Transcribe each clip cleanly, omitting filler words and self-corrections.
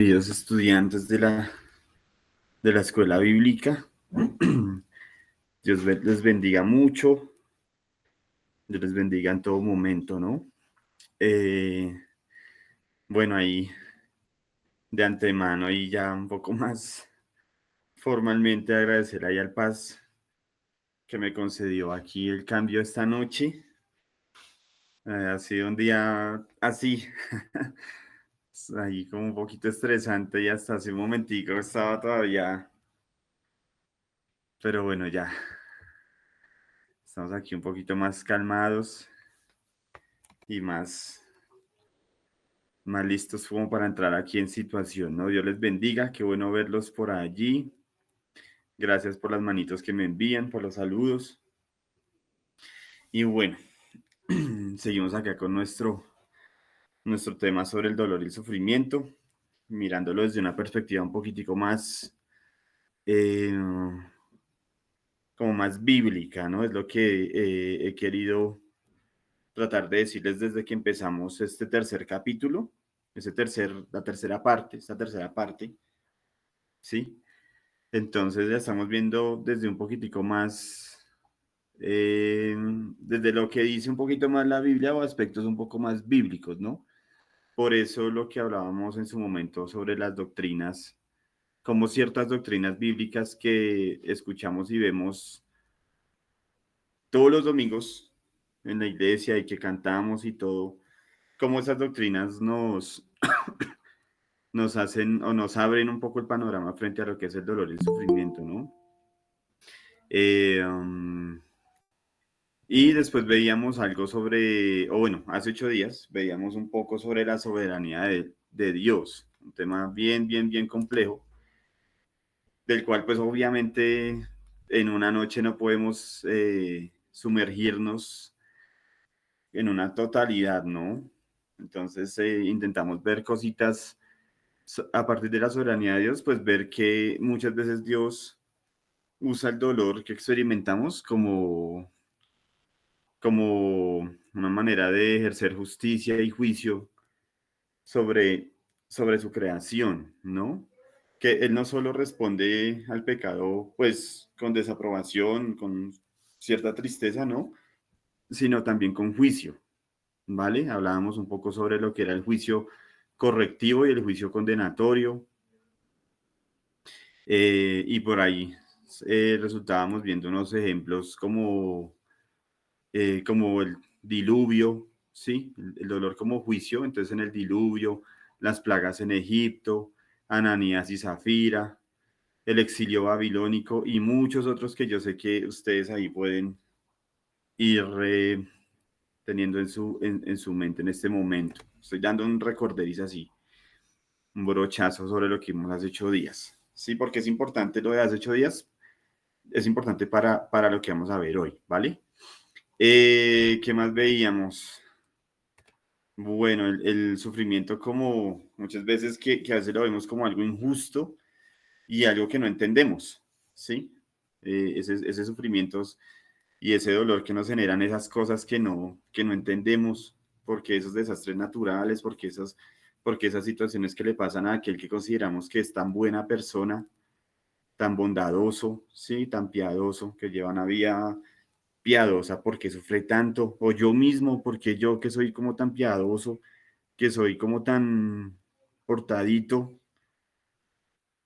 Queridos estudiantes de la escuela bíblica, Dios les bendiga mucho, Dios les bendiga en todo momento, ¿no? Eh, bueno, ahí de antemano y ya un poco más formalmente agradecer ahí al Paz que me concedió aquí el cambio esta noche. Ha sido un día así, ahí como un poquito estresante y hasta hace un momentico estaba todavía, pero bueno, ya estamos aquí un poquito más calmados y más listos como para entrar aquí en situación, ¿no? Dios les bendiga, qué bueno verlos por allí. Gracias por las manitos que me envían, por los saludos. Y bueno, seguimos acá con nuestro tema sobre el dolor y el sufrimiento, mirándolo desde una perspectiva un poquitico más, eh, como más bíblica, ¿no? Es lo que he querido tratar de decirles desde que empezamos este tercer capítulo, la tercera parte, esta tercera parte, ¿sí? Entonces ya estamos viendo desde un poquitico más, desde lo que dice un poquito más la Biblia o aspectos un poco más bíblicos, ¿no? Por eso lo que hablábamos en su momento sobre las doctrinas, como ciertas doctrinas bíblicas que escuchamos y vemos todos los domingos en la iglesia y que cantamos y todo, como esas doctrinas nos hacen o nos abren un poco el panorama frente a lo que es el dolor y el sufrimiento, ¿no? Eh, um, Y después veíamos algo sobre, o bueno, hace 8 días veíamos un poco sobre la soberanía de Dios, un tema bien, bien, bien complejo, del cual pues obviamente en una noche no podemos sumergirnos en una totalidad, ¿no? Entonces intentamos ver cositas a partir de la soberanía de Dios, pues ver que muchas veces Dios usa el dolor que experimentamos como una manera de ejercer justicia y juicio sobre, sobre su creación, ¿no? Que Él no solo responde al pecado, pues, con desaprobación, con cierta tristeza, ¿no? Sino también con juicio, ¿vale? Hablábamos un poco sobre lo que era el juicio correctivo y el juicio condenatorio, y por ahí resultábamos viendo unos ejemplos como el diluvio, ¿sí? El dolor como juicio, entonces en el diluvio, las plagas en Egipto, Ananías y Zafira, el exilio babilónico y muchos otros que yo sé que ustedes ahí pueden ir teniendo en su mente en este momento. Estoy dando un recorderiz así, un brochazo sobre lo que vimos hace 8 días. Sí, porque es importante lo de hace 8 días, es importante para lo que vamos a ver hoy, ¿vale? ¿Qué más veíamos? Bueno, el sufrimiento como muchas veces que a veces lo vemos como algo injusto y algo que no entendemos, ¿sí? Ese sufrimiento y ese dolor que nos generan esas cosas que no entendemos, porque esos desastres naturales, porque esas situaciones que le pasan a aquel que consideramos que es tan buena persona, tan bondadoso, ¿sí? Tan piadoso, que lleva una vida piadosa, porque sufre tanto, o yo mismo, porque yo que soy como tan piadoso, que soy como tan portadito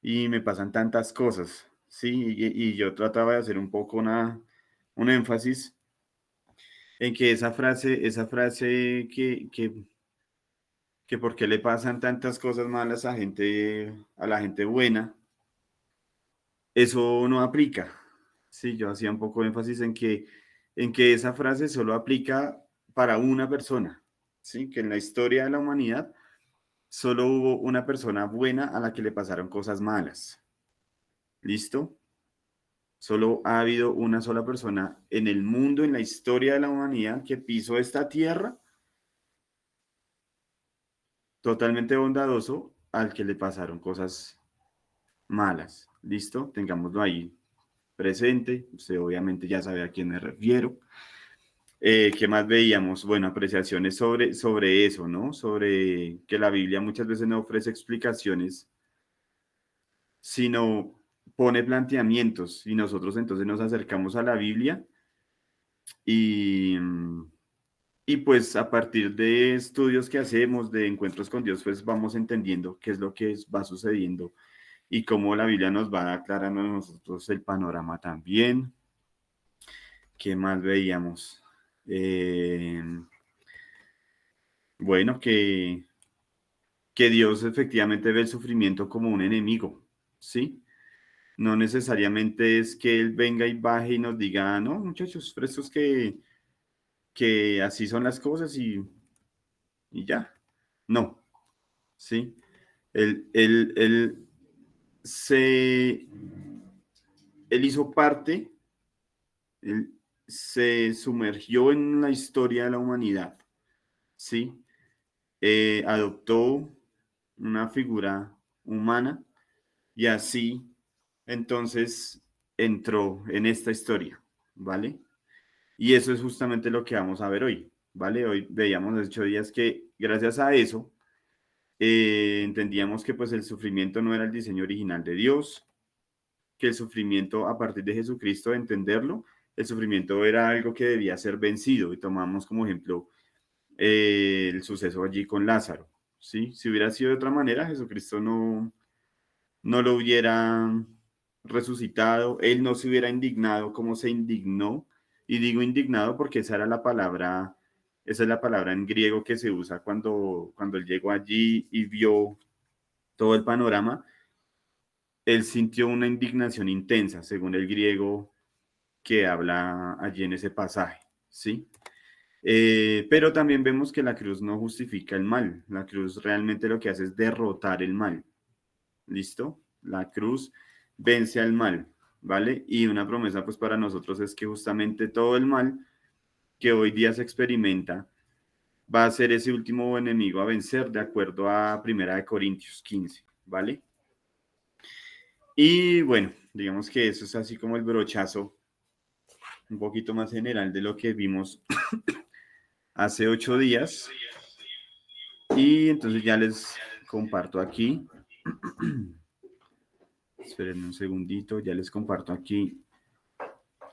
y me pasan tantas cosas, ¿sí? Y yo trataba de hacer un poco un énfasis en que esa frase que por qué le pasan tantas cosas malas a la gente buena, eso no aplica. Sí, yo hacía un poco de énfasis en que esa frase solo aplica para una persona, ¿sí? Que en la historia de la humanidad solo hubo una persona buena a la que le pasaron cosas malas. ¿Listo? Solo ha habido una sola persona en el mundo, en la historia de la humanidad, que pisó esta tierra totalmente bondadoso al que le pasaron cosas malas. ¿Listo? Tengámoslo ahí presente. Usted obviamente ya sabe a quién me refiero. ¿Qué más veíamos? Bueno, apreciaciones sobre eso, ¿no? Sobre que la Biblia muchas veces no ofrece explicaciones, sino pone planteamientos y nosotros entonces nos acercamos a la Biblia y, y pues a partir de estudios que hacemos, de encuentros con Dios, pues vamos entendiendo qué es lo que va sucediendo y cómo la Biblia nos va aclarando a nosotros el panorama también. ¿Qué más veíamos? Eh, bueno, que Dios efectivamente ve el sufrimiento como un enemigo, ¿sí? No necesariamente es que Él venga y baje y nos diga, no, muchachos, frescos que así son las cosas y ya. No, ¿sí? Él se, él hizo parte, él se sumergió en la historia de la humanidad, ¿sí? Adoptó una figura humana y así entonces entró en esta historia, ¿vale? Y eso es justamente lo que vamos a ver hoy, ¿vale? Hoy veíamos hace 8 días que gracias a eso entendíamos que pues el sufrimiento no era el diseño original de Dios, que el sufrimiento a partir de Jesucristo, entenderlo, el sufrimiento era algo que debía ser vencido y tomamos como ejemplo el suceso allí con Lázaro, ¿sí? Si hubiera sido de otra manera, Jesucristo no lo hubiera resucitado, él no se hubiera indignado como se indignó, y digo indignado porque esa es la palabra en griego que se usa cuando él llegó allí y vio todo el panorama, él sintió una indignación intensa, según el griego que habla allí en ese pasaje, ¿sí? Pero también vemos que la cruz no justifica el mal, la cruz realmente lo que hace es derrotar el mal, ¿listo? La cruz vence al mal, ¿vale? Y una promesa pues para nosotros es que justamente todo el mal que hoy día se experimenta va a ser ese último enemigo a vencer de acuerdo a 1 Corintios 15, ¿vale? Y bueno, digamos que eso es así como el brochazo un poquito más general de lo que vimos hace 8 días. Y entonces ya les comparto aquí. Esperen un segundito, ya les comparto aquí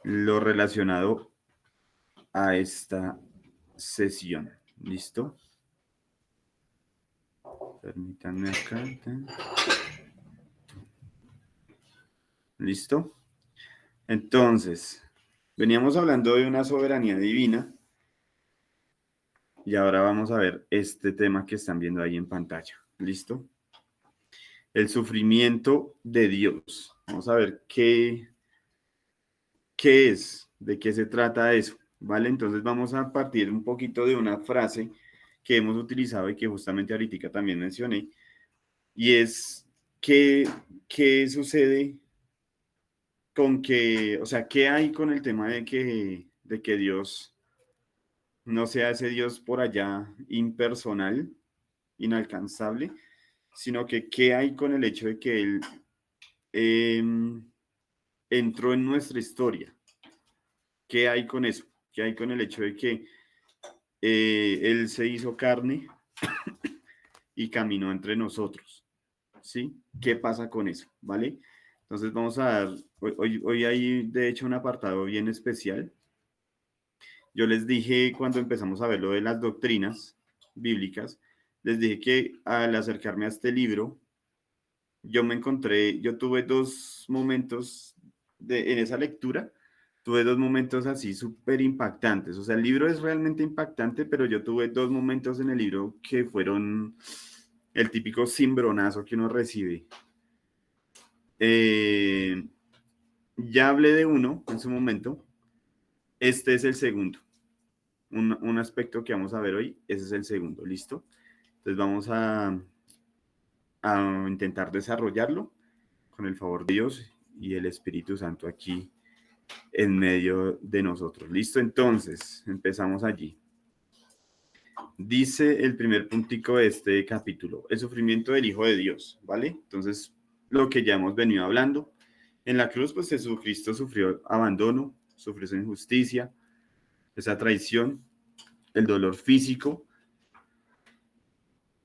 lo relacionado a esta sesión. ¿Listo? Permítanme acá. ¿Listo? Entonces, veníamos hablando de una soberanía divina y ahora vamos a ver este tema que están viendo ahí en pantalla. ¿Listo? El sufrimiento de Dios. Vamos a ver qué es, de qué se trata eso, ¿vale? Entonces vamos a partir un poquito de una frase que hemos utilizado y que justamente ahorita también mencioné, y es qué sucede con que, o sea, qué hay con el tema de que Dios no sea ese Dios por allá impersonal, inalcanzable, sino que qué hay con el hecho de que Él eh, entró en nuestra historia. ¿Qué hay con eso? ¿Qué hay con el hecho de que Él se hizo carne y caminó entre nosotros? ¿Sí? ¿Qué pasa con eso? ¿Vale? Entonces vamos a dar, hoy hay de hecho un apartado bien especial. Yo les dije cuando empezamos a ver lo de las doctrinas bíblicas, les dije que al acercarme a este libro, yo tuve dos momentos en esa lectura, tuve dos momentos así súper impactantes. O sea, el libro es realmente impactante, pero yo tuve dos momentos en el libro que fueron el típico cimbronazo que uno recibe. Eh, ya hablé de uno en su momento, este es el segundo. Un aspecto que vamos a ver hoy, ese es el segundo, ¿listo? Entonces vamos a intentar desarrollarlo con el favor de Dios y el Espíritu Santo aquí en medio de nosotros. ¿Listo? Entonces, empezamos allí. Dice el primer puntico de este capítulo, el sufrimiento del Hijo de Dios, ¿vale? Entonces, lo que ya hemos venido hablando, en la cruz, pues Jesucristo sufrió abandono, sufrió su injusticia, esa traición, el dolor físico,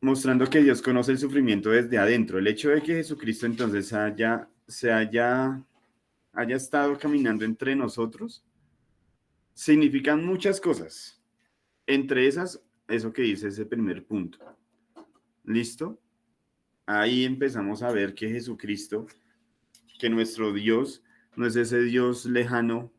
mostrando que Dios conoce el sufrimiento desde adentro. El hecho de que Jesucristo entonces haya estado caminando entre nosotros, significan muchas cosas. Entre esas, eso que dice ese primer punto. ¿Listo? Ahí empezamos a ver que Jesucristo, que nuestro Dios, no es ese Dios lejano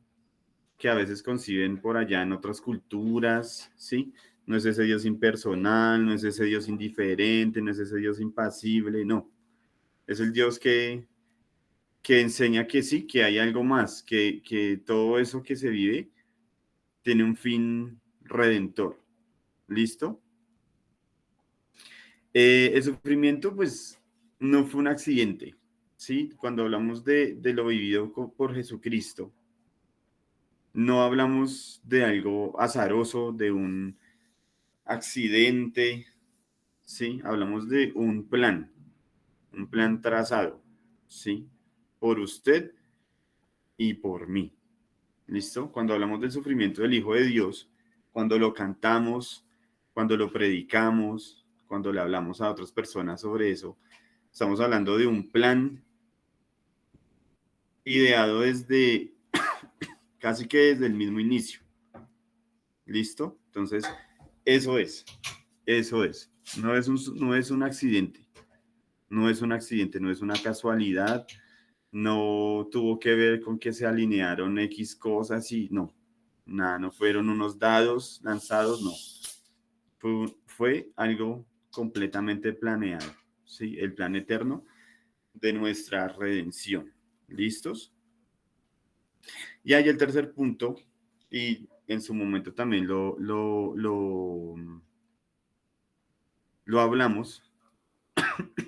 que a veces conciben por allá en otras culturas, ¿sí? No es ese Dios impersonal, no es ese Dios indiferente, no es ese Dios impasible, no. Es el Dios que enseña que sí, que hay algo más, que todo eso que se vive tiene un fin redentor. ¿Listo? El sufrimiento, pues, no fue un accidente, ¿sí? Cuando hablamos de lo vivido por Jesucristo, no hablamos de algo azaroso, de un accidente, ¿sí? Hablamos de un plan trazado, ¿sí? Por usted y por mí, ¿listo? Cuando hablamos del sufrimiento del Hijo de Dios, cuando lo cantamos, cuando lo predicamos, cuando le hablamos a otras personas sobre eso, estamos hablando de un plan ideado desde casi que desde el mismo inicio. ¿Listo? Entonces, eso es, eso es. No es un accidente, no es un accidente, no es una casualidad, no tuvo que ver con que se alinearon X cosas y no, nada, no fueron unos dados lanzados, no. Fue algo completamente planeado, ¿sí? El plan eterno de nuestra redención. ¿Listos? Y hay el tercer punto, y en su momento también lo hablamos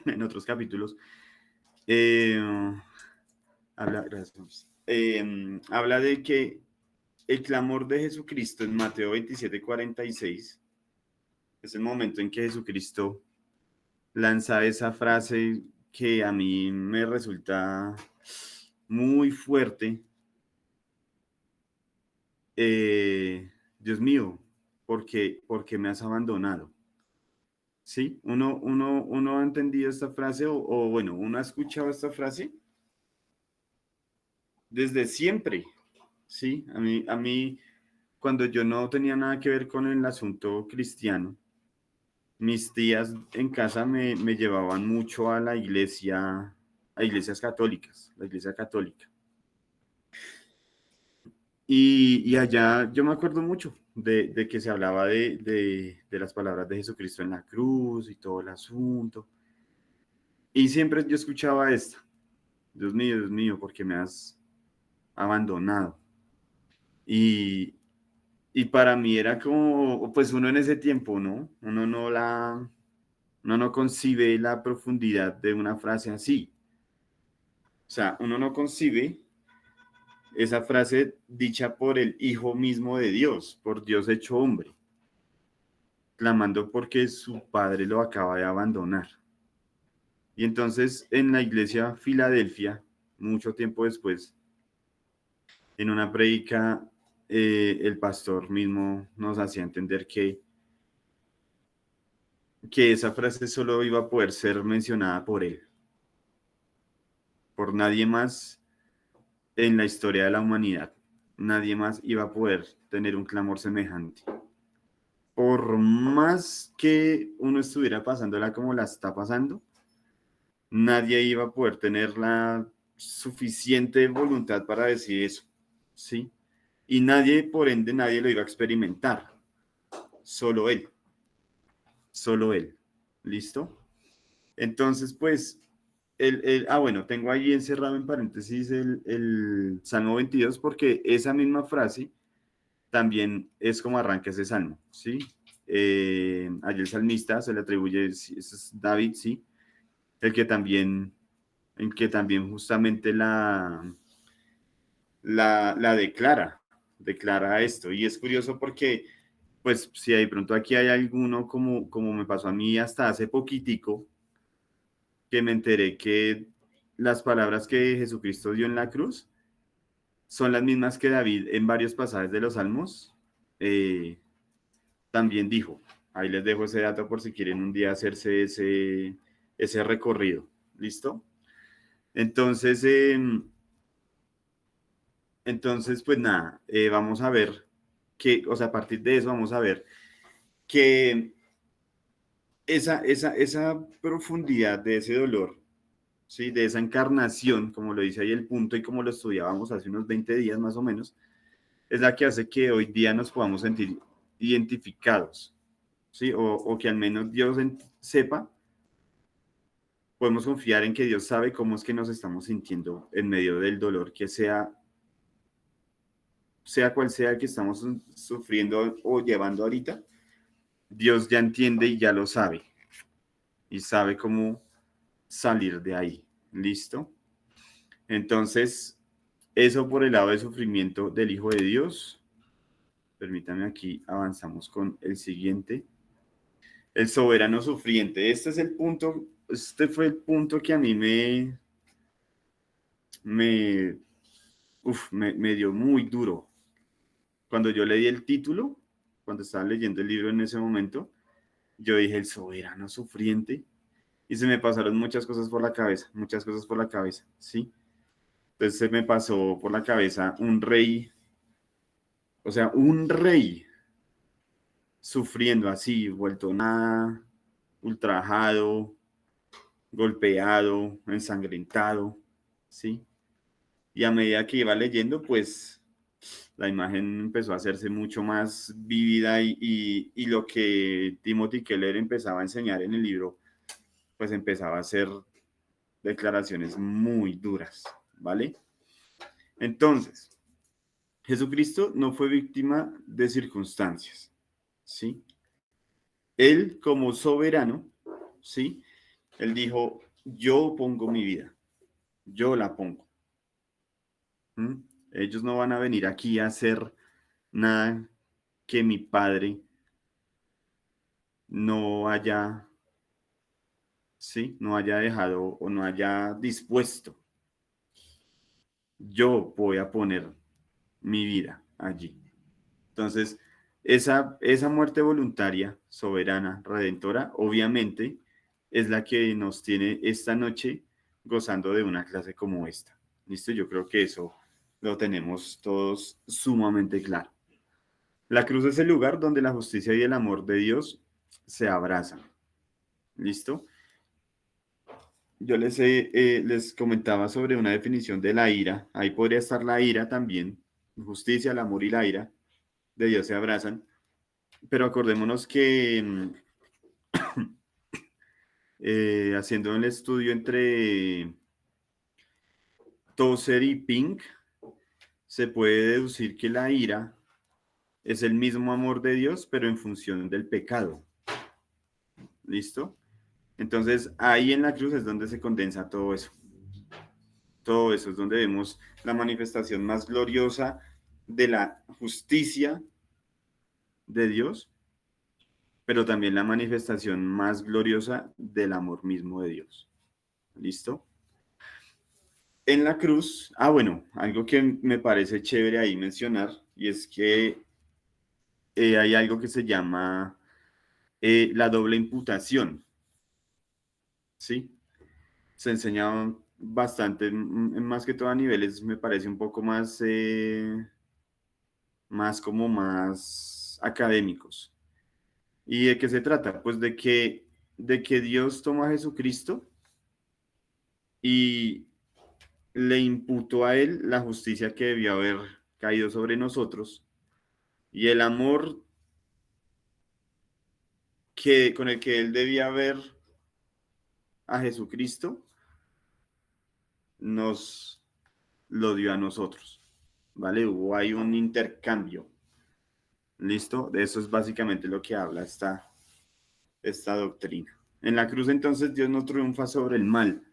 en otros capítulos. Eh, habla de que el clamor de Jesucristo en Mateo 27:46 es el momento en que Jesucristo lanza esa frase que a mí me resulta muy fuerte. Dios mío, ¿por qué me has abandonado? ¿Sí? Uno ha entendido esta frase o bueno, uno ha escuchado esta frase desde siempre, ¿sí? A mí, cuando yo no tenía nada que ver con el asunto cristiano, mis tías en casa me llevaban mucho a la iglesia, a iglesias católicas, la iglesia católica. Y allá yo me acuerdo mucho de que se hablaba de las palabras de Jesucristo en la cruz y todo el asunto. Y siempre yo escuchaba esta, Dios mío, ¿por qué me has abandonado? Y, y para mí era como, pues uno en ese tiempo, ¿no? Uno no concibe la profundidad de una frase así. O sea, uno no concibe esa frase dicha por el Hijo mismo de Dios, por Dios hecho hombre, clamando porque su padre lo acaba de abandonar. Y entonces en la iglesia Filadelfia, mucho tiempo después, en una prédica, el pastor mismo nos hacía entender que esa frase solo iba a poder ser mencionada por él, por nadie más en la historia de la humanidad. Nadie más iba a poder tener un clamor semejante. Por más que uno estuviera pasándola como la está pasando, nadie iba a poder tener la suficiente voluntad para decir eso, ¿sí? Y nadie, por ende, nadie lo iba a experimentar. Solo él, solo él. ¿Listo? Entonces, pues, bueno, tengo ahí encerrado en paréntesis el Salmo 22 porque esa misma frase también es como arranca ese salmo, ¿sí? Allí el salmista se le atribuye, es David, ¿sí? El que también justamente la declara esto. Y es curioso porque, pues, si de pronto aquí hay alguno, como me pasó a mí hasta hace poquitico, que me enteré que las palabras que Jesucristo dio en la cruz son las mismas que David en varios pasajes de los Salmos, también dijo, ahí les dejo ese dato por si quieren un día hacerse ese recorrido. ¿Listo? Entonces, pues nada, vamos a ver que, o sea, a partir de eso vamos a ver que esa profundidad de ese dolor, ¿sí? De esa encarnación, como lo dice ahí el punto y como lo estudiábamos hace unos 20 días más o menos, es la que hace que hoy día nos podamos sentir identificados, ¿sí? O que al menos Dios sepa, podemos confiar en que Dios sabe cómo es que nos estamos sintiendo en medio del dolor, que sea cual sea el que estamos sufriendo o llevando ahorita, Dios ya entiende y ya lo sabe y sabe cómo salir de ahí. ¿Listo? Entonces, eso por el lado del sufrimiento del Hijo de Dios. Permítame aquí, avanzamos con el siguiente. El soberano sufriente. Este es el punto, este fue el punto que a mí me, me dio muy duro. Cuando yo leí el título, cuando estaba leyendo el libro en ese momento, yo dije, el soberano sufriente. Y se me pasaron muchas cosas por la cabeza, ¿sí? Entonces se me pasó por la cabeza un rey, o sea, un rey sufriendo así, vuelto nada, ultrajado, golpeado, ensangrentado, ¿sí? Y a medida que iba leyendo, pues la imagen empezó a hacerse mucho más vívida y lo que Timothy Keller empezaba a enseñar en el libro, pues empezaba a hacer declaraciones muy duras, ¿vale? Entonces, Jesucristo no fue víctima de circunstancias, ¿sí? Él como soberano, ¿sí? Él dijo, yo pongo mi vida, yo la pongo. ¿Mm? Ellos no van a venir aquí a hacer nada que mi padre no haya, ¿sí? No haya dejado o no haya dispuesto. Yo voy a poner mi vida allí. Entonces, esa muerte voluntaria, soberana, redentora, obviamente es la que nos tiene esta noche gozando de una clase como esta. ¿Listo? Yo creo que eso lo tenemos todos sumamente claro. La cruz es el lugar donde la justicia y el amor de Dios se abrazan. ¿Listo? Yo les comentaba sobre una definición de la ira. Ahí podría estar la ira también. Justicia, el amor y la ira de Dios se abrazan. Pero acordémonos que haciendo el estudio entre Tozer y Pink, se puede deducir que la ira es el mismo amor de Dios, pero en función del pecado. ¿Listo? Entonces, ahí en la cruz es donde se condensa todo eso. Todo eso es donde vemos la manifestación más gloriosa de la justicia de Dios, pero también la manifestación más gloriosa del amor mismo de Dios. ¿Listo? En la cruz, bueno, algo que me parece chévere ahí mencionar, y es que hay algo que se llama la doble imputación, ¿sí? Se enseña bastante, más que todo a niveles, me parece un poco más académicos. ¿Y de qué se trata? Pues de que Dios toma a Jesucristo y le imputó a él la justicia que debió haber caído sobre nosotros y el amor con el que él debía ver a Jesucristo nos lo dio a nosotros, ¿vale? Hubo ahí un intercambio, ¿listo? De eso es básicamente lo que habla esta doctrina. En la cruz entonces Dios no triunfa sobre el mal.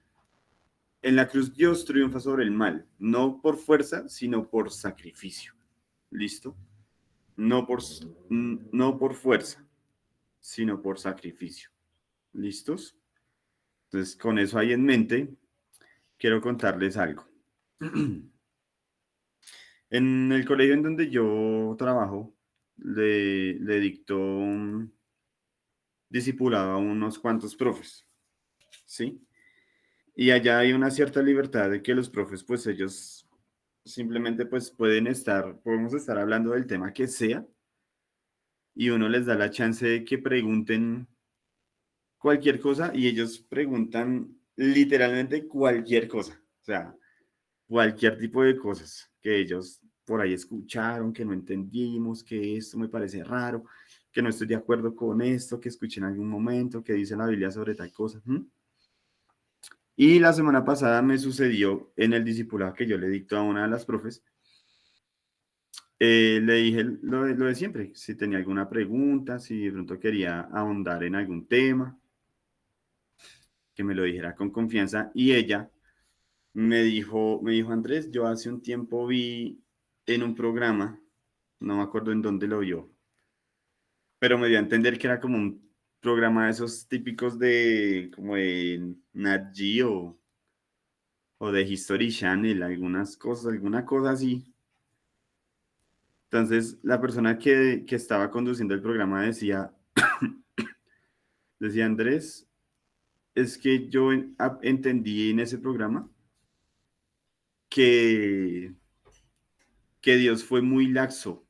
En la cruz Dios triunfa sobre el mal, no por fuerza, sino por sacrificio. ¿Listo? No por fuerza, sino por sacrificio. ¿Listos? Entonces, con eso ahí en mente, quiero contarles algo. En el colegio en donde yo trabajo, le dictó un discipulado a unos cuantos profes, ¿sí? Y allá hay una cierta libertad de que los profes, pues ellos simplemente pues podemos estar hablando del tema que sea y uno les da la chance de que pregunten cualquier cosa y ellos preguntan literalmente cualquier cosa, o sea, cualquier tipo de cosas que ellos por ahí escucharon, que no entendimos, que esto me parece raro, que no estoy de acuerdo con esto, que escuché en algún momento, que dice la Biblia sobre tal cosa. ¿M? Y la semana pasada me sucedió en el discipulado que yo le dicto a una de las profes. Le dije lo de siempre, si tenía alguna pregunta, si de pronto quería ahondar en algún tema, que me lo dijera con confianza. Y ella me dijo, Andrés, yo hace un tiempo vi en un programa, no me acuerdo en dónde lo vio, pero me dio a entender que era como un programa de esos típicos de, como de Nat Geo o de History Channel, algunas cosas, alguna cosa así. Entonces, la persona que estaba conduciendo el programa decía, Andrés, es que yo entendí en ese programa que, que Dios fue muy laxo.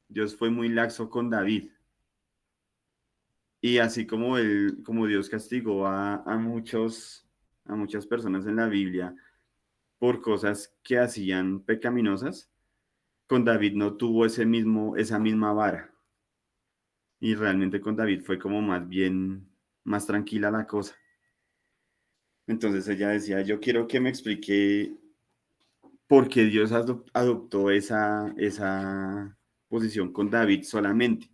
Dios fue muy laxo con David. Y así como Dios castigó a muchas personas en la Biblia por cosas que hacían pecaminosas, con David no tuvo esa misma vara. Y realmente con David fue como más bien, más tranquila la cosa. Entonces ella decía, yo quiero que me explique por qué Dios adoptó esa posición con David solamente.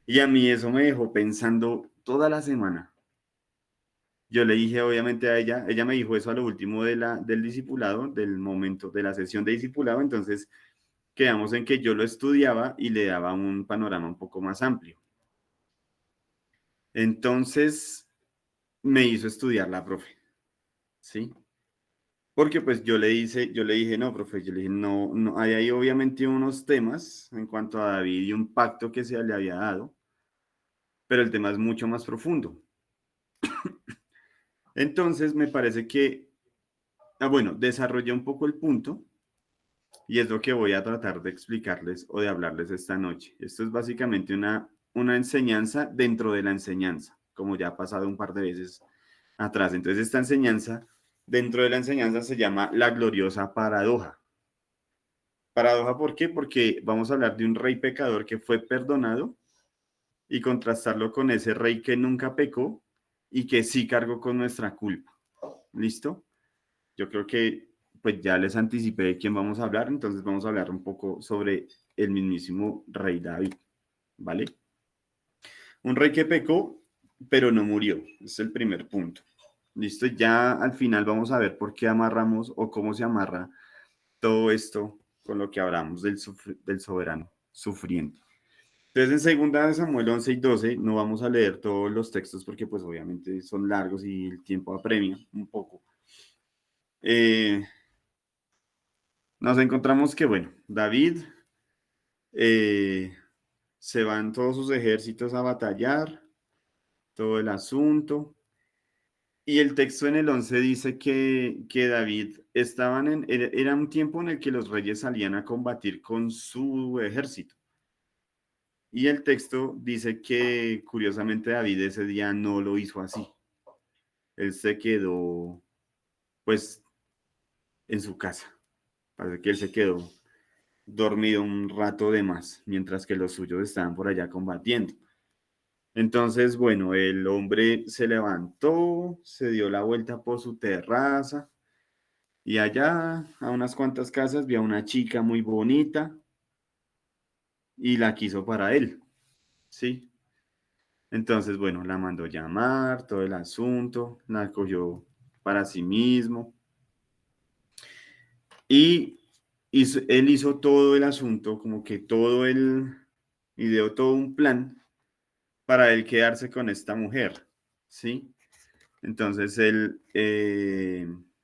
Y a mí eso me dejó pensando toda la semana. Yo le dije obviamente a ella me dijo eso a lo último del discipulado, del momento de la sesión de discipulado, entonces quedamos en que yo lo estudiaba y le daba un panorama un poco más amplio. Entonces me hizo estudiar la profe, ¿sí? Porque pues yo le dije, no, profe, yo le dije, no, no, hay ahí obviamente unos temas en cuanto a David y un pacto que se le había dado, pero el tema es mucho más profundo. Entonces me parece que, bueno, desarrollé un poco el punto y es lo que voy a tratar de explicarles o de hablarles esta noche. Esto es básicamente una enseñanza dentro de la enseñanza, como ya ha pasado un par de veces atrás. Entonces esta enseñanza, dentro de la enseñanza se llama la gloriosa paradoja. Paradoja, ¿por qué? Porque vamos a hablar de un rey pecador que fue perdonado y contrastarlo con ese rey que nunca pecó y que sí cargó con nuestra culpa. ¿Listo? Yo creo que pues ya les anticipé de quién vamos a hablar, entonces vamos a hablar un poco sobre el mismísimo rey David, ¿vale? Un rey que pecó, pero no murió. Es el primer punto. ¿Listo? Ya al final vamos a ver por qué amarramos o cómo se amarra todo esto con lo que hablamos del soberano sufriendo. Entonces, en segunda de Samuel 11 y 12, no vamos a leer todos los textos porque pues obviamente son largos y el tiempo apremia un poco. Eh, Nos encontramos que, bueno, David eh, se van todos sus ejércitos a batallar, todo el asunto. Y el texto en el 11 dice que David era un tiempo en el que los reyes salían a combatir con su ejército. Y el texto dice que curiosamente David ese día no lo hizo así. Él se quedó pues en su casa. Parece que él se quedó dormido un rato de más, mientras que los suyos estaban por allá combatiendo. Entonces, bueno, el hombre se levantó, se dio la vuelta por su terraza y allá, a unas cuantas casas, vio a una chica muy bonita y la quiso para él, ¿sí? Entonces, bueno, la mandó llamar, todo el asunto, la cogió para sí mismo y él hizo todo el asunto, como que ideó todo un plan para él quedarse con esta mujer, ¿sí? Entonces él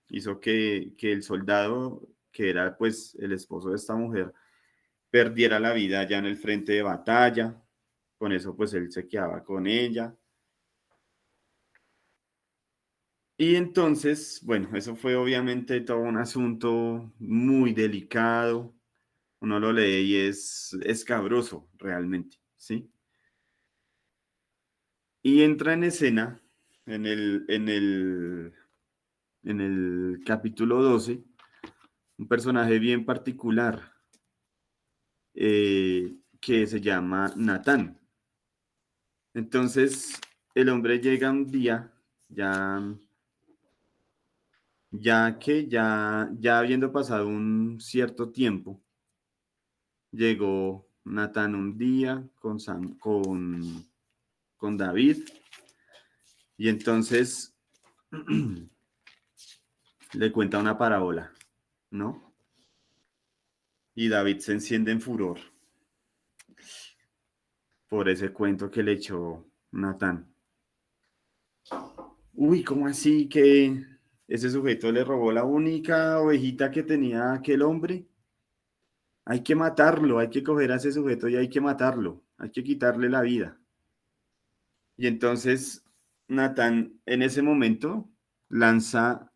hizo que el soldado, que era pues el esposo de esta mujer, perdiera la vida ya en el frente de batalla. Con eso, pues él se quedaba con ella. Y entonces, bueno, eso fue obviamente todo un asunto muy delicado. Uno lo lee y es escabroso realmente, ¿sí? Y entra en escena en el capítulo 12 un personaje bien particular que se llama Natán. Entonces, el hombre llega un día, ya, ya habiendo pasado un cierto tiempo, llegó Natán un día con David, y entonces le cuenta una parábola, ¿no? Y David se enciende en furor por ese cuento que le echó Natán. Uy, ¿cómo así que ese sujeto le robó la única ovejita que tenía aquel hombre? Hay que matarlo, hay que coger a ese sujeto y hay que matarlo, hay que quitarle la vida. Y entonces Natán en ese momento lanza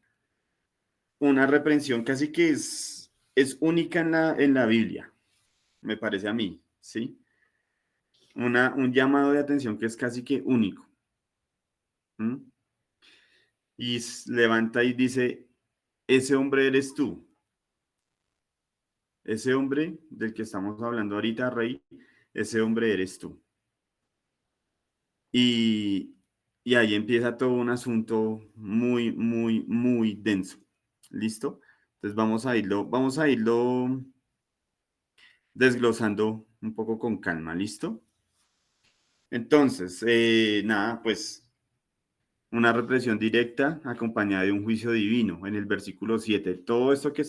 una reprensión casi que es única en la Biblia, me parece a mí, ¿sí? Un llamado de atención que es casi que único. ¿Mm? Y levanta y dice, ese hombre eres tú, ese hombre del que estamos hablando ahorita, rey, ese hombre eres tú. Y, y ahí empieza todo un asunto muy, muy, muy denso. ¿Listo? Entonces vamos a irlo desglosando un poco con calma. ¿Listo? Entonces, nada, pues una represión directa acompañada de un juicio divino en el versículo 7. Todo esto que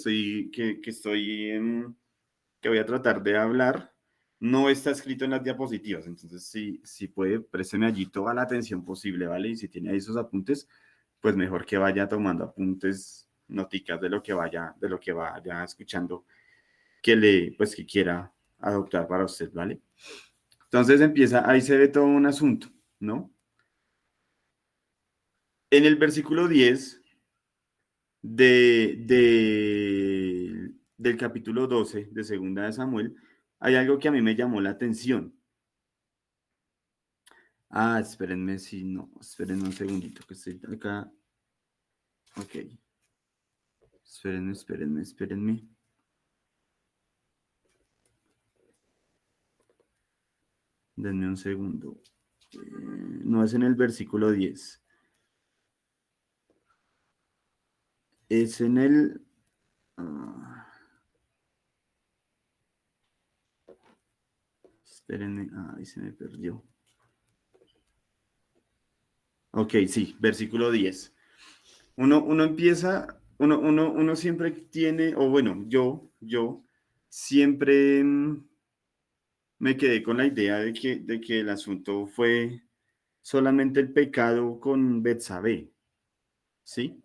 voy a tratar de hablar no está escrito en las diapositivas. Entonces, si puede, présteme allí toda la atención posible, ¿vale? Y si tiene ahí esos apuntes, pues mejor que vaya tomando apuntes, noticas de lo que vaya escuchando pues que quiera adoptar para usted, ¿vale? Entonces ahí se ve todo un asunto, ¿no? En el versículo 10 del capítulo 12 de Segunda de Samuel, hay algo que a mí me llamó la atención. Ah, espérenme, si no, espérenme un segundito que estoy acá. Ok, espérenme. Denme un segundo. No es en el versículo 10. Es en el... ah, espérenme, ahí se me perdió. Ok, sí, versículo 10. Uno empieza, uno siempre tiene, o bueno, yo siempre me quedé con la idea de que el asunto fue solamente el pecado con Betsabé, ¿sí?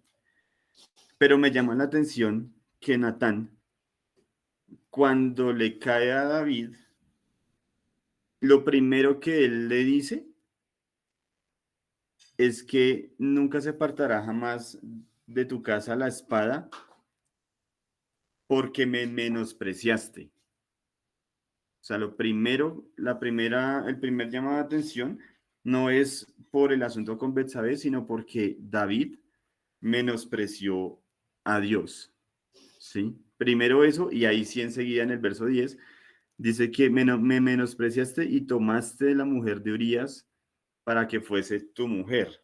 Pero me llama la atención que Natán, cuando le cae a David, lo primero que él le dice es que nunca se apartará jamás de tu casa la espada porque me menospreciaste. O sea, el primer llamado de atención no es por el asunto con Betsabé, sino porque David menospreció a Dios, ¿sí? Primero eso, y ahí sí enseguida en el verso 10 dice que me menospreciaste y tomaste la mujer de Urías para que fuese tu mujer.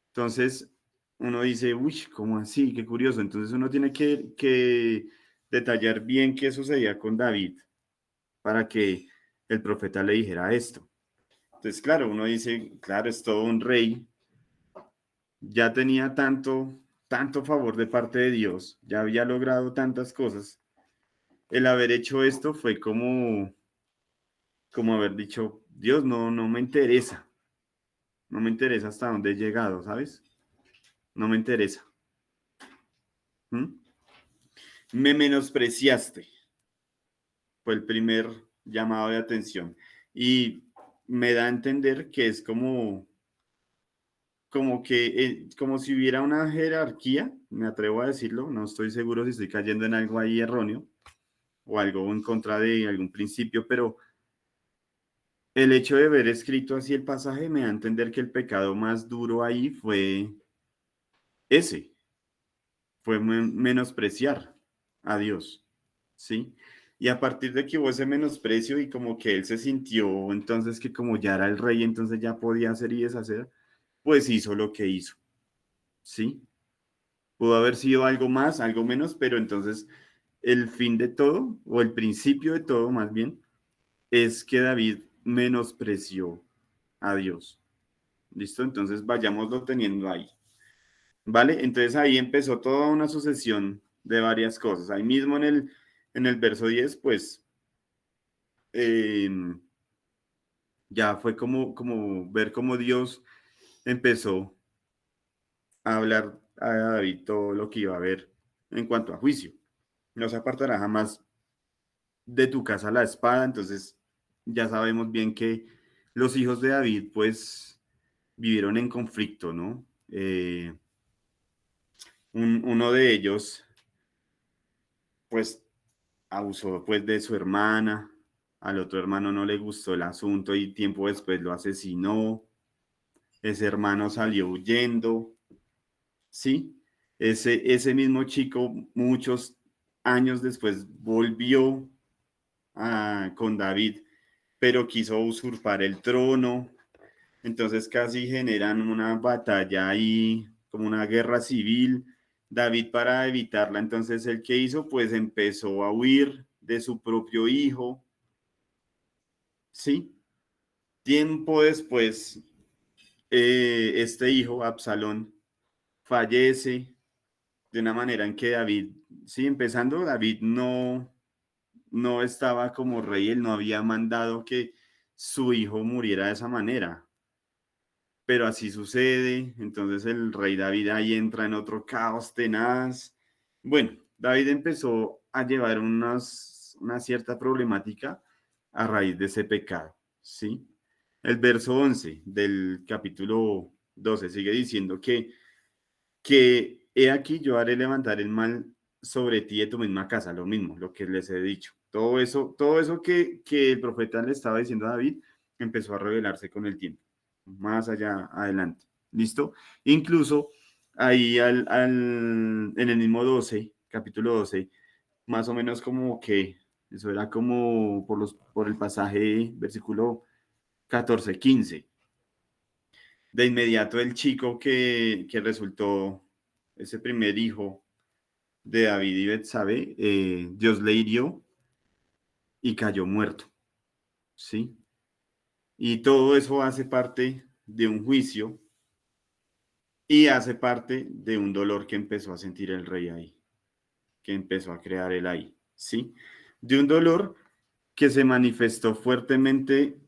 Entonces, uno dice, uy, ¿cómo así? Qué curioso. Entonces uno tiene que detallar bien qué sucedía con David para que el profeta le dijera esto. Entonces, claro, uno dice, claro, es todo un rey, ya tenía tanto favor de parte de Dios, ya había logrado tantas cosas. El haber hecho esto fue como haber dicho, Dios, no me interesa, no me interesa hasta dónde he llegado, ¿sabes? No me interesa. ¿Mm? Me menospreciaste. Fue el primer llamado de atención. Y me da a entender que es como si hubiera una jerarquía, me atrevo a decirlo, no estoy seguro si estoy cayendo en algo ahí erróneo o algo en contra de algún principio, pero el hecho de ver escrito así el pasaje me da a entender que el pecado más duro ahí fue ese, fue menospreciar a Dios, ¿sí? Y a partir de que hubo ese menosprecio y como que él se sintió entonces que como ya era el rey, entonces ya podía hacer y deshacer, pues hizo lo que hizo, ¿sí? Pudo haber sido algo más, algo menos, pero entonces el fin de todo, o el principio de todo más bien, es que David menospreció a Dios. ¿Listo? Entonces vayámoslo teniendo ahí. ¿Vale? Entonces ahí empezó toda una sucesión de varias cosas. Ahí mismo en el verso 10 pues eh, ya fue como ver cómo Dios empezó a hablar a David todo lo que iba a haber en cuanto a juicio. No se apartará jamás de tu casa la espada. Entonces ya sabemos bien que los hijos de David pues vivieron en conflicto, ¿no? Uno de ellos pues abusó pues de su hermana, al otro hermano no le gustó el asunto y tiempo después lo asesinó, ese hermano salió huyendo, ¿sí? Ese mismo chico muchos años después volvió con David, pero quiso usurpar el trono, entonces casi generan una batalla ahí, como una guerra civil. David para evitarla, entonces el que hizo, pues empezó a huir de su propio hijo, ¿sí? Tiempo después, este hijo, Absalón, fallece de una manera en que David, sí, empezando, David no estaba como rey, él no había mandado que su hijo muriera de esa manera, pero así sucede, entonces el rey David ahí entra en otro caos tenaz. Bueno, David empezó a llevar una cierta problemática a raíz de ese pecado, ¿sí? El verso 11 del capítulo 12 sigue diciendo que he aquí yo haré levantar el mal sobre ti de tu misma casa, lo mismo, lo que les he dicho. Todo eso que el profeta le estaba diciendo a David empezó a revelarse con el tiempo, más allá adelante. ¿Listo? Incluso ahí en el mismo 12 capítulo 12 más o menos como que eso era como por el pasaje, versículo 14 15. De inmediato el chico que resultó ese primer hijo de David y Betsabé, Dios le hirió y cayó muerto, ¿sí? Y todo eso hace parte de un juicio y hace parte de un dolor que empezó a sentir el rey ahí, que empezó a crear él ahí, ¿sí? De un dolor que se manifestó fuertemente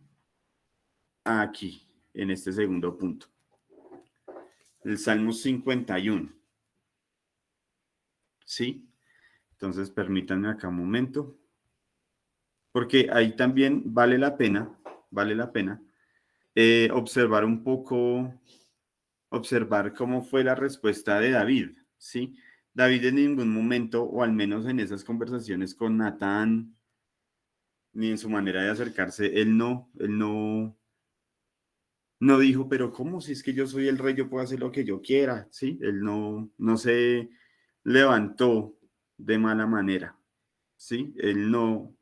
aquí, en este segundo punto. El Salmo 51, ¿sí? Entonces permítanme acá un momento, porque ahí también vale la pena observar un poco, observar cómo fue la respuesta de David, ¿sí? David en ningún momento, o al menos en esas conversaciones con Natán, ni en su manera de acercarse, él no dijo, pero ¿cómo? Si es que yo soy el rey, yo puedo hacer lo que yo quiera, ¿sí? Él no se levantó de mala manera, ¿sí? Él no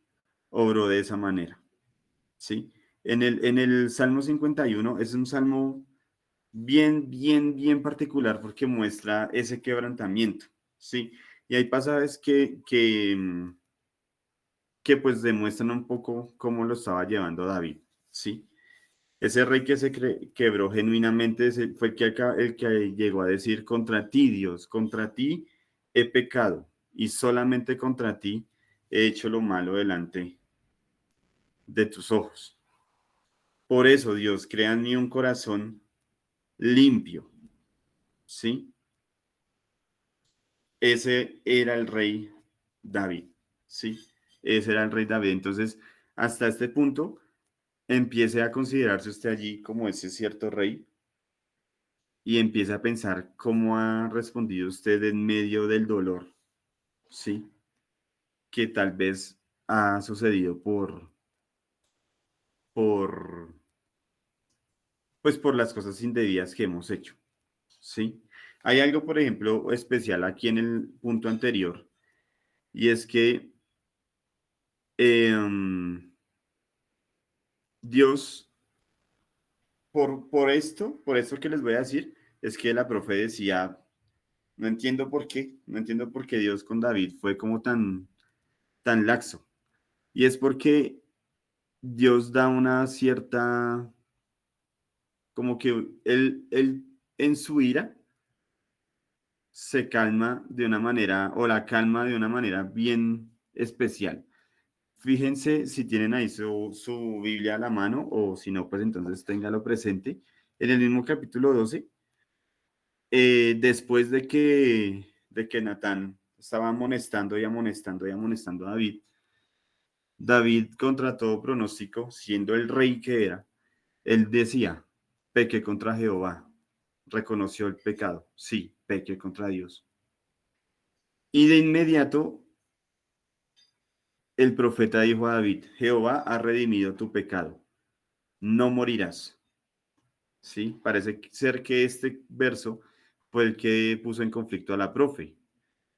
obró de esa manera, ¿sí? En el Salmo 51 es un salmo bien, bien, bien particular porque muestra ese quebrantamiento, ¿sí? Y hay pasajes que pues demuestran un poco cómo lo estaba llevando David, ¿sí? Ese rey que se quebró genuinamente fue el que llegó a decir, contra ti, Dios, contra ti he pecado y solamente contra ti he hecho lo malo delante de tus ojos. Por eso, Dios, crea en mí un corazón limpio, ¿sí? Ese era el rey David, ¿sí? ese era el rey David. Entonces, hasta este punto, empiece a considerarse usted allí como ese cierto rey y empiece a pensar cómo ha respondido usted en medio del dolor, ¿sí? Que tal vez ha sucedido por, pues por las cosas indebidas que hemos hecho, ¿sí? Hay algo, por ejemplo, especial aquí en el punto anterior, y es que em, Dios, por esto que les voy a decir, es que la profe decía, no entiendo por qué Dios con David fue como tan laxo. Y es porque Dios da una cierta, como que él en su ira se calma de una manera, o la calma de una manera bien especial. Fíjense si tienen ahí su Biblia a la mano, o si no, pues entonces téngalo presente. En el mismo capítulo 12, después de que Natán estaba amonestando y amonestando y amonestando a David, David, contra todo pronóstico, siendo el rey que era, él decía, pequé contra Jehová, reconoció el pecado, sí, pequé contra Dios. Y de inmediato el profeta dijo a David, Jehová ha redimido tu pecado, no morirás. Sí, parece ser que este verso fue el que puso en conflicto a la profe.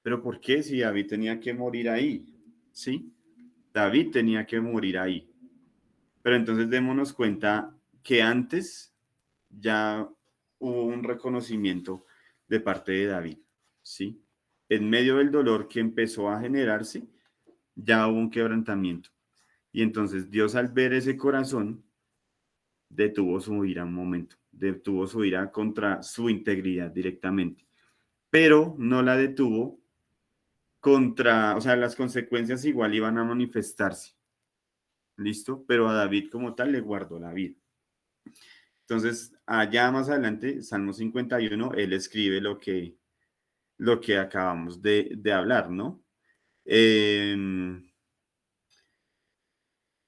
Pero ¿por qué si David tenía que morir ahí? Sí, David tenía que morir ahí. Pero entonces démonos cuenta que antes ya hubo un reconocimiento de parte de David, ¿sí? En medio del dolor que empezó a generarse, ya hubo un quebrantamiento. Y entonces Dios, al ver ese corazón, detuvo su ira un momento, detuvo su ira contra su integridad directamente, pero no la detuvo contra, o sea, las consecuencias igual iban a manifestarse, ¿listo? Pero a David como tal le guardó la vida. Entonces, allá más adelante, Salmo 51, él escribe lo que acabamos de hablar, ¿no? Eh,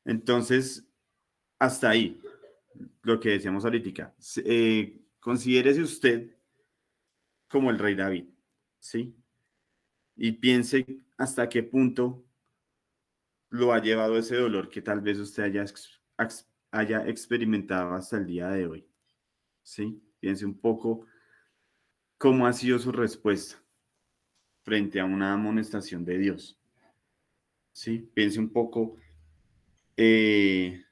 entonces, hasta ahí, lo que decíamos ahorita. Considérese usted como el rey David, ¿sí? Y piense hasta qué punto lo ha llevado ese dolor que tal vez usted haya experimentado hasta el día de hoy, ¿sí? Piense un poco cómo ha sido su respuesta frente a una amonestación de Dios, ¿sí? Piense un poco eh,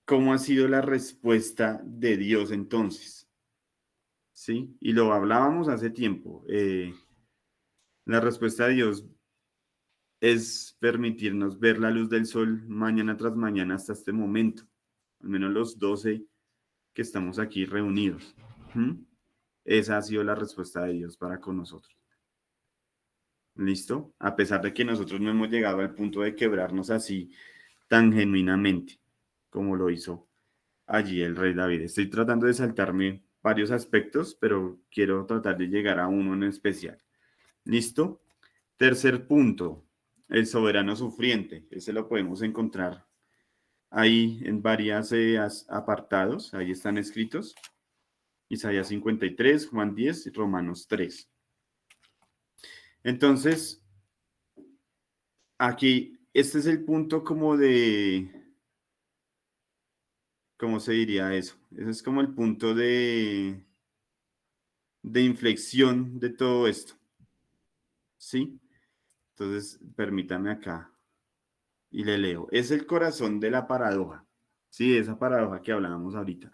cómo ha sido la respuesta de Dios entonces, ¿sí? Y lo hablábamos hace tiempo. La respuesta de Dios es permitirnos ver la luz del sol mañana tras mañana hasta este momento, al menos los 12 que estamos aquí reunidos. ¿Mm? Esa ha sido la respuesta de Dios para con nosotros. ¿Listo? A pesar de que nosotros no hemos llegado al punto de quebrarnos así tan genuinamente como lo hizo allí el rey David. Estoy tratando de saltarme varios aspectos, pero quiero tratar de llegar a uno en especial. ¿Listo? Tercer punto, el soberano sufriente. Ese lo podemos encontrar ahí en varios apartados, ahí están escritos. Isaías 53, Juan 10 y Romanos 3. Entonces, aquí, este es el punto como de, ¿cómo se diría eso? Ese es como el punto de inflexión de todo esto, ¿sí? Entonces, permítame acá y le leo. Es el corazón de la paradoja, ¿sí? De esa paradoja que hablábamos ahorita.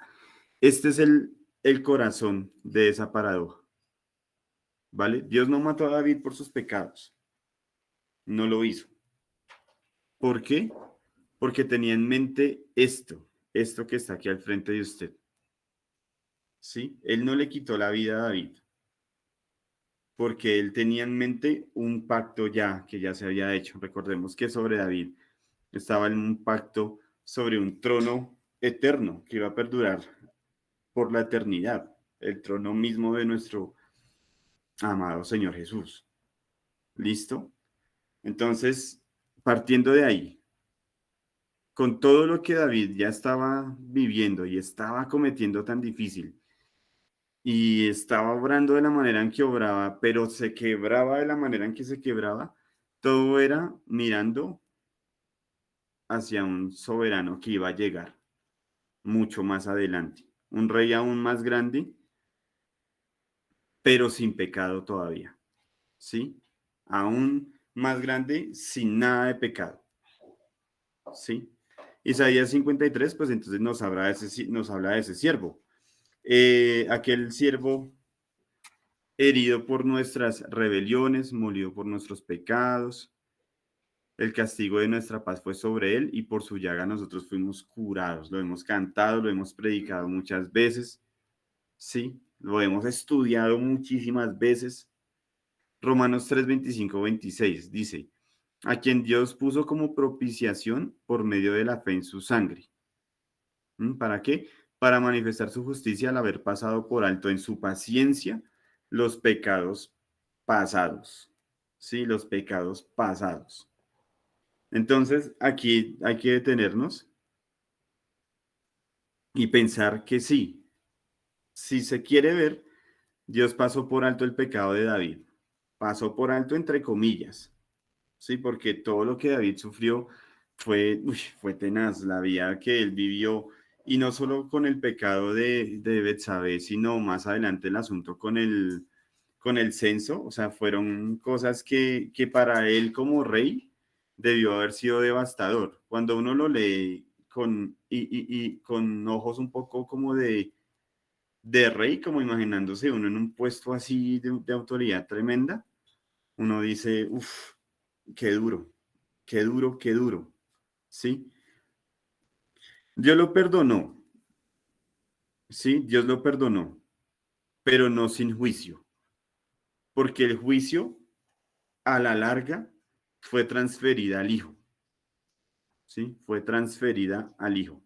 Este es el corazón de esa paradoja, ¿vale? Dios no mató a David por sus pecados, no lo hizo. ¿Por qué? Porque tenía en mente esto que está aquí al frente de usted, ¿sí? Él no le quitó la vida a David, porque él tenía en mente un pacto ya que ya se había hecho. Recordemos que sobre David estaba en un pacto sobre un trono eterno que iba a perdurar por la eternidad, el trono mismo de nuestro amado Señor Jesús. ¿Listo? Entonces, partiendo de ahí, con todo lo que David ya estaba viviendo y estaba cometiendo tan difícil, y estaba obrando de la manera en que obraba, pero se quebraba de la manera en que se quebraba, todo era mirando hacia un soberano que iba a llegar mucho más adelante, un rey aún más grande, pero sin pecado todavía, ¿sí? Aún más grande, sin nada de pecado, ¿sí? Isaías 53, pues entonces nos habla de ese siervo. Aquel siervo herido por nuestras rebeliones, molido por nuestros pecados. El castigo de nuestra paz fue sobre él y por su llaga nosotros fuimos curados. Lo hemos cantado, lo hemos predicado muchas veces, sí, lo hemos estudiado muchísimas veces. Romanos 3, 25, 26 dice, a quien Dios puso como propiciación por medio de la fe en su sangre. ¿Para qué? Para manifestar su justicia al haber pasado por alto en su paciencia los pecados pasados. Sí, los pecados pasados. Entonces, aquí hay que detenernos y pensar que sí, si se quiere ver, Dios pasó por alto el pecado de David. Pasó por alto entre comillas, sí, porque todo lo que David sufrió fue tenaz, la vida que él vivió, y no solo con el pecado de Betsabé, sino más adelante el asunto con el censo, o sea, fueron cosas que para él como rey debió haber sido devastador. Cuando uno lo lee y con ojos un poco como de rey, como imaginándose uno en un puesto así de autoridad tremenda, uno dice, uff, qué duro, qué duro, qué duro, ¿sí? Dios lo perdonó, ¿sí? Dios lo perdonó, pero no sin juicio, porque el juicio a la larga fue transferida al Hijo, ¿sí? Fue transferida al Hijo.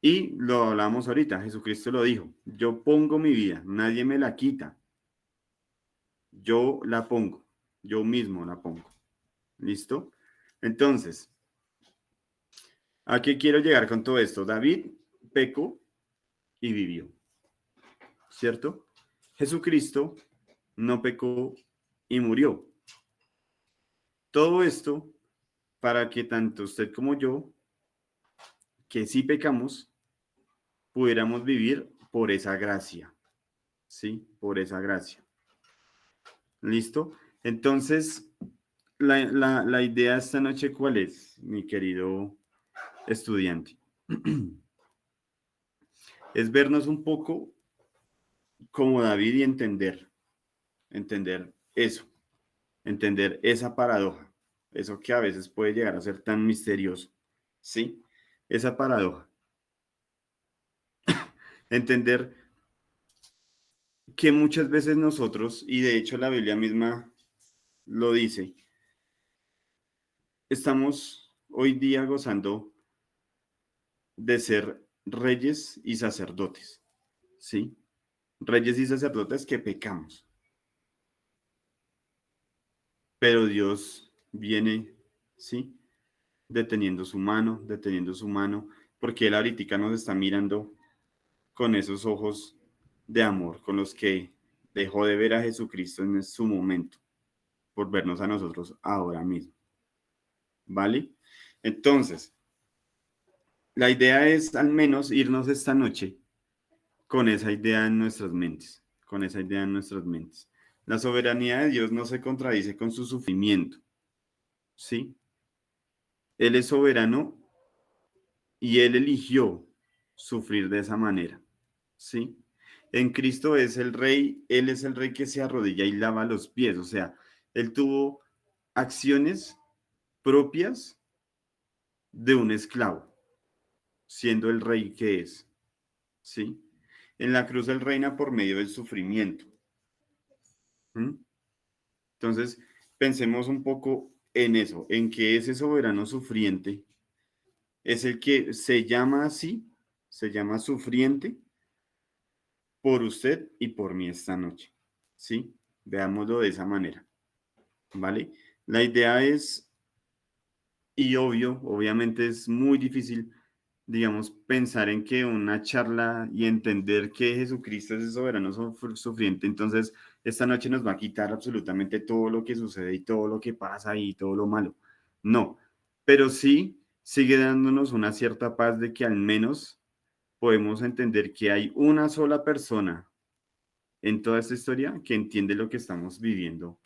Y lo hablamos ahorita, Jesucristo lo dijo, yo pongo mi vida, nadie me la quita, yo la pongo, yo mismo la pongo. ¿Listo? Entonces, ¿a qué quiero llegar con todo esto? David pecó y vivió, ¿cierto? Jesucristo no pecó y murió. Todo esto para que tanto usted como yo, que sí pecamos, pudiéramos vivir por esa gracia, ¿sí? Por esa gracia. ¿Listo? Entonces, la idea esta noche, ¿cuál es, mi querido estudiante? Es vernos un poco como David y entender eso, entender esa paradoja, eso que a veces puede llegar a ser tan misterioso, ¿sí? Esa paradoja. Entender que muchas veces nosotros, y de hecho la Biblia misma lo dice, estamos hoy día gozando de ser reyes y sacerdotes, ¿sí? Reyes y sacerdotes que pecamos, pero Dios viene, ¿sí? Deteniendo su mano, porque Él ahorita nos está mirando con esos ojos de amor, con los que dejó de ver a Jesucristo en su momento, por vernos a nosotros ahora mismo, ¿vale? Entonces, la idea es al menos irnos esta noche con esa idea en nuestras mentes, con esa idea en nuestras mentes. La soberanía de Dios no se contradice con su sufrimiento, ¿sí? Él es soberano y Él eligió sufrir de esa manera, ¿sí? En Cristo es el rey, Él es el rey que se arrodilla y lava los pies, o sea, Él tuvo acciones propias de un esclavo, siendo el rey que es, ¿sí? En la cruz Él reina por medio del sufrimiento. ¿Mm? Entonces, pensemos un poco en eso, en que ese soberano sufriente es el que se llama así, se llama sufriente por usted y por mí esta noche, ¿sí? Veámoslo de esa manera, ¿vale? La idea es Y obviamente es muy difícil, digamos, pensar en que una charla y entender que Jesucristo es el soberano sufriente, entonces esta noche nos va a quitar absolutamente todo lo que sucede y todo lo que pasa y todo lo malo. No, pero sí sigue dándonos una cierta paz de que al menos podemos entender que hay una sola persona en toda esta historia que entiende lo que estamos viviendo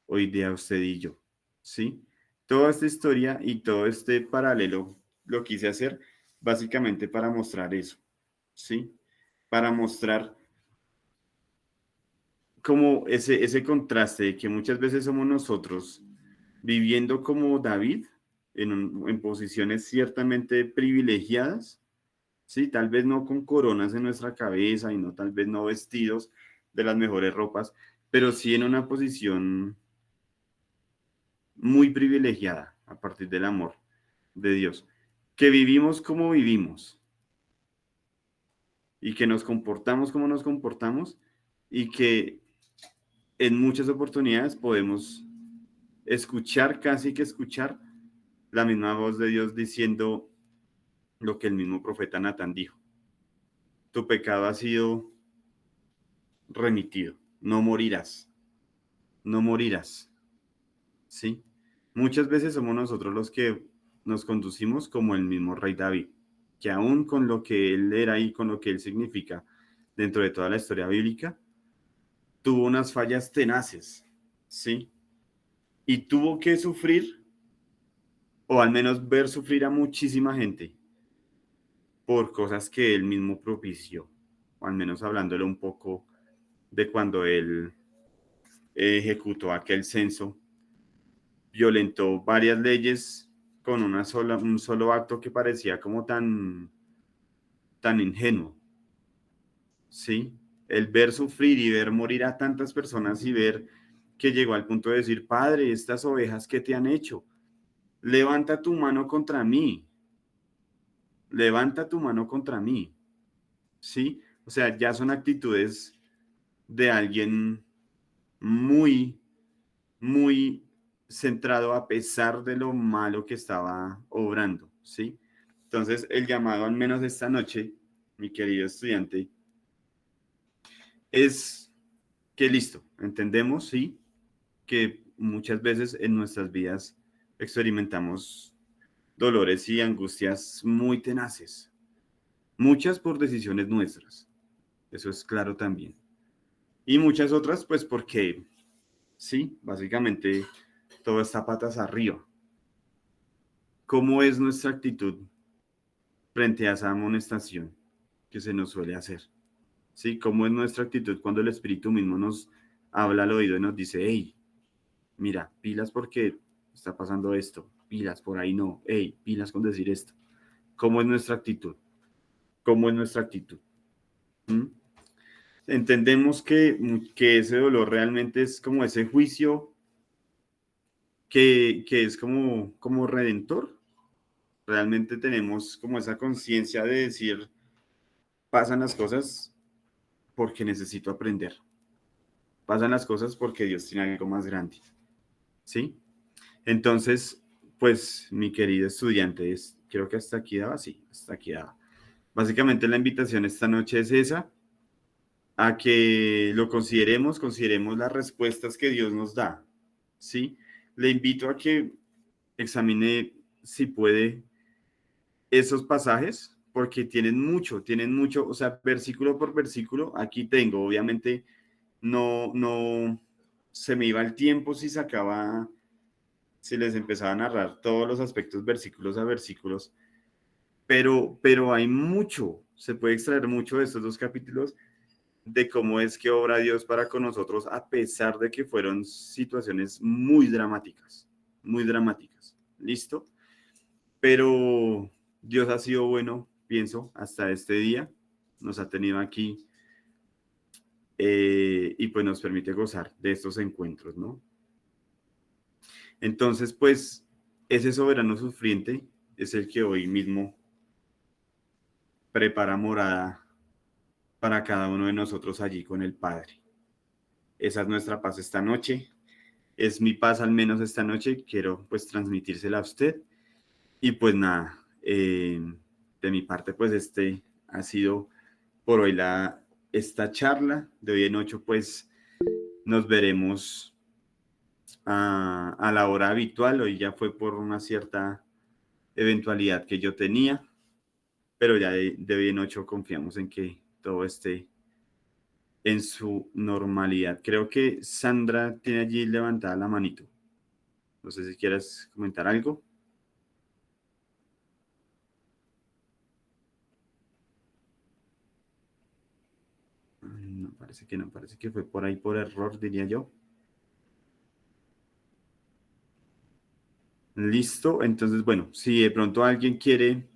hoy día usted y yo, ¿sí? Toda esta historia y todo este paralelo lo quise hacer básicamente para mostrar eso, ¿sí? Para mostrar como ese contraste de que muchas veces somos nosotros viviendo como David en posiciones ciertamente privilegiadas, ¿sí? Tal vez no con coronas en nuestra cabeza y no tal vez no vestidos de las mejores ropas, pero sí en una posición muy privilegiada a partir del amor de Dios, que vivimos como vivimos y que nos comportamos como nos comportamos y que en muchas oportunidades podemos escuchar, casi que escuchar la misma voz de Dios diciendo lo que el mismo profeta Natán dijo. Tu pecado ha sido remitido, no morirás, no morirás, ¿sí? Muchas veces somos nosotros los que nos conducimos como el mismo rey David, que aún con lo que él era y con lo que él significa dentro de toda la historia bíblica, tuvo unas fallas tenaces, ¿sí? Y tuvo que sufrir, o al menos ver sufrir a muchísima gente por cosas que él mismo propició, o al menos hablándole un poco de cuando él ejecutó aquel censo, violentó varias leyes con un solo acto que parecía como tan ingenuo, ¿sí? El ver sufrir y ver morir a tantas personas y ver que llegó al punto de decir, Padre, estas ovejas, ¿qué te han hecho? Levanta tu mano contra mí, levanta tu mano contra mí, ¿sí? O sea, ya son actitudes de alguien muy, muy centrado a pesar de lo malo que estaba obrando, ¿sí? Entonces, el llamado, al menos esta noche, mi querido estudiante, es que listo, entendemos, sí, que muchas veces en nuestras vidas experimentamos dolores y angustias muy tenaces, muchas por decisiones nuestras, eso es claro también, y muchas otras pues porque, sí, básicamente todo está patas arriba. ¿Cómo es nuestra actitud frente a esa amonestación que se nos suele hacer? ¿Sí? ¿Cómo es nuestra actitud cuando el Espíritu mismo nos habla al oído y nos dice, hey, mira, pilas porque está pasando esto, pilas por ahí no, hey, pilas con decir esto? ¿Cómo es nuestra actitud? ¿Cómo es nuestra actitud? ¿Mm? Entendemos que ese dolor realmente es como ese juicio que es como redentor. Realmente tenemos como esa conciencia de decir, pasan las cosas porque necesito aprender. Pasan las cosas porque Dios tiene algo más grande. ¿Sí? Entonces, pues, mi querido estudiante, creo que hasta aquí daba, sí, hasta aquí daba. Básicamente la invitación esta noche es esa, a que lo consideremos las respuestas que Dios nos da, ¿sí? Le invito a que examine, si puede, esos pasajes, porque tienen mucho, o sea, versículo por versículo, aquí tengo, obviamente, no, se me iba el tiempo si sacaba, si les empezaba a narrar todos los aspectos versículos a versículos, pero hay mucho, se puede extraer mucho de estos dos capítulos de cómo es que obra Dios para con nosotros, a pesar de que fueron situaciones muy dramáticas, ¿listo? Pero Dios ha sido bueno, pienso, hasta este día, nos ha tenido aquí y pues nos permite gozar de estos encuentros, ¿no? Entonces, pues, ese soberano sufriente es el que hoy mismo prepara morada para cada uno de nosotros allí con el Padre. Esa es nuestra paz esta noche. Es mi paz al menos esta noche. Quiero pues transmitírsela a usted. Y pues nada, de mi parte, pues ha sido por hoy esta charla. De hoy en 8, pues nos veremos a la hora habitual. Hoy ya fue por una cierta eventualidad que yo tenía, pero ya de hoy en 8 confiamos en que todo esté en su normalidad. Creo que Sandra tiene allí levantada la manito. No sé si quieres comentar algo. No, parece que no, parece que fue por ahí por error, diría yo. Listo, entonces, bueno, si de pronto alguien quiere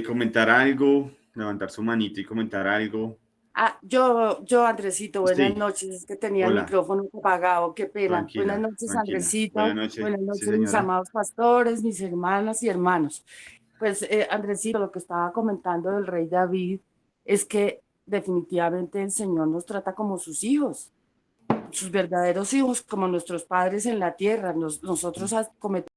comentar algo, levantar su manito y comentar algo. Andresito, buenas Sí, noches. Es que tenía el hola, micrófono apagado, qué pena. Buenas tranquila, noches, tranquila. Buenas Andresito. noches, Buenas sí noches, mis señora. amados pastores, mis hermanas y hermanos. Pues, Andresito, lo que estaba comentando del rey David es que definitivamente el Señor nos trata como sus hijos, sus verdaderos hijos, como nuestros padres en la tierra. Nosotros cometemos